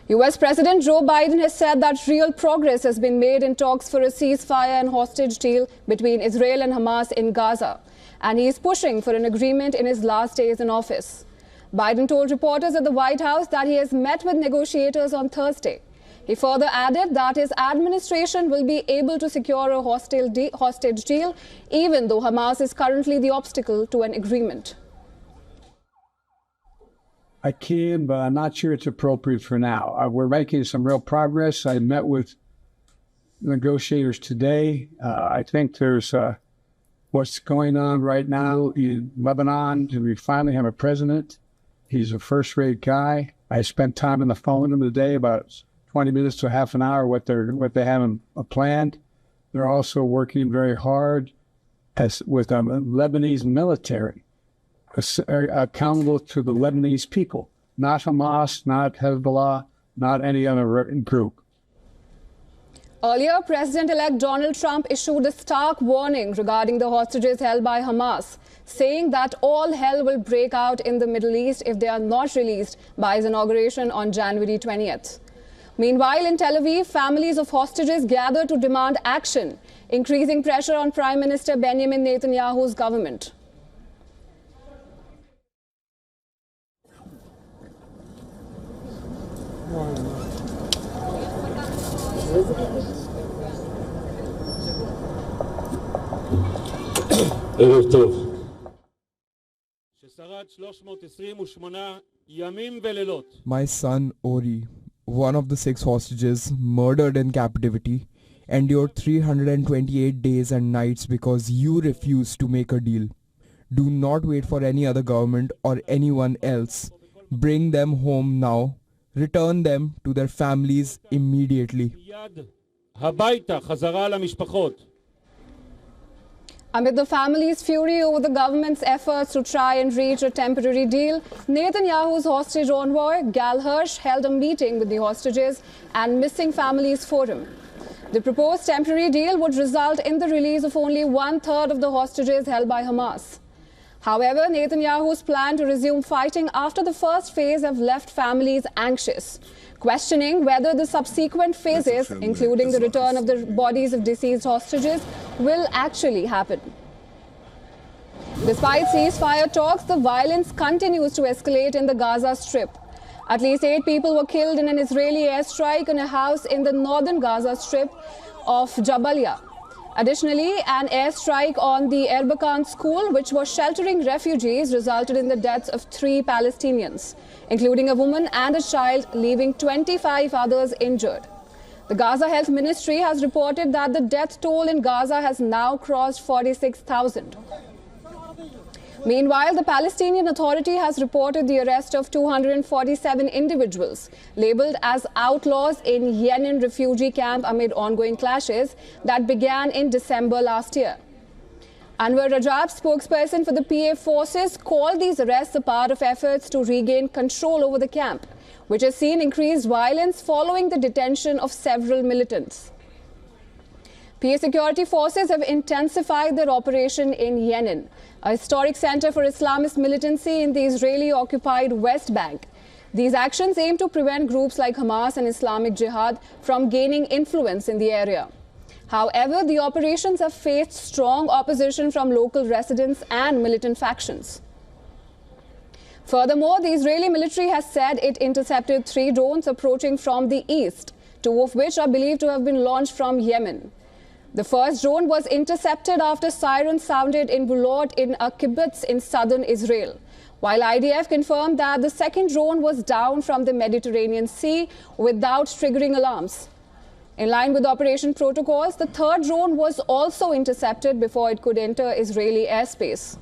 US President Joe Biden has said that real progress has been made in talks for a ceasefire and hostage deal between Israel and Hamas in Gaza, and he is pushing for an agreement in his last days in office. Biden told reporters at the White House that he has met with negotiators on Thursday. He further added that his administration will be able to secure a hostage deal, even though Hamas is currently the obstacle to an agreement. I can, but I'm not sure it's appropriate for now. We're making some real progress. I met with negotiators today. I think there's what's going on right now in Lebanon. We finally have a president. He's a first-rate guy. I spent time on the phone with him today, about 20 minutes to half an hour, what they have planned. They're also working very hard with the Lebanese military, accountable to the Lebanese people, not Hamas, not Hezbollah, not any other group. Earlier, President-elect Donald Trump issued a stark warning regarding the hostages held by Hamas, saying that all hell will break out in the Middle East if they are not released by his inauguration on January 20th. Meanwhile, in Tel Aviv, families of hostages gather to demand action, increasing pressure on Prime Minister Benjamin Netanyahu's government. My son Ori, one of the 6 hostages murdered in captivity, endured 328 days and nights because you refused to make a deal. Do not wait for any other government or anyone else. Bring them home now. Return them to their families immediately. Amid the family's fury over the government's efforts to try and reach a temporary deal, Netanyahu's hostage envoy, Gal Hirsch, held a meeting with the hostages and missing families forum. The proposed temporary deal would result in the release of only 1/3 of the hostages held by Hamas. However, Netanyahu's plan to resume fighting after the first phase have left families anxious, questioning whether the subsequent phases, including the return of the bodies of deceased hostages, will actually happen. Despite ceasefire talks, the violence continues to escalate in the Gaza Strip. At least 8 people were killed in an Israeli airstrike on a house in the northern Gaza Strip of Jabalia. Additionally, an airstrike on the Erbakan school, which was sheltering refugees, resulted in the deaths of 3 Palestinians, including a woman and a child, leaving 25 others injured. The Gaza Health Ministry has reported that the death toll in Gaza has now crossed 46,000. Meanwhile, the Palestinian Authority has reported the arrest of 247 individuals labeled as outlaws in Yenin refugee camp amid ongoing clashes that began in December last year. Anwar Rajab, spokesperson for the PA forces, called these arrests a part of efforts to regain control over the camp, which has seen increased violence following the detention of several militants. PA security forces have intensified their operation in Yenin, a historic center for Islamist militancy in the Israeli-occupied West Bank. These actions aim to prevent groups like Hamas and Islamic Jihad from gaining influence in the area. However, the operations have faced strong opposition from local residents and militant factions. Furthermore, the Israeli military has said it intercepted 3 drones approaching from the east, 2 of which are believed to have been launched from Yemen. The first drone was intercepted after sirens sounded in Bulot in a kibbutz in southern Israel, while IDF confirmed that the second drone was down from the Mediterranean Sea without triggering alarms. In line with operation protocols, the third drone was also intercepted before it could enter Israeli airspace.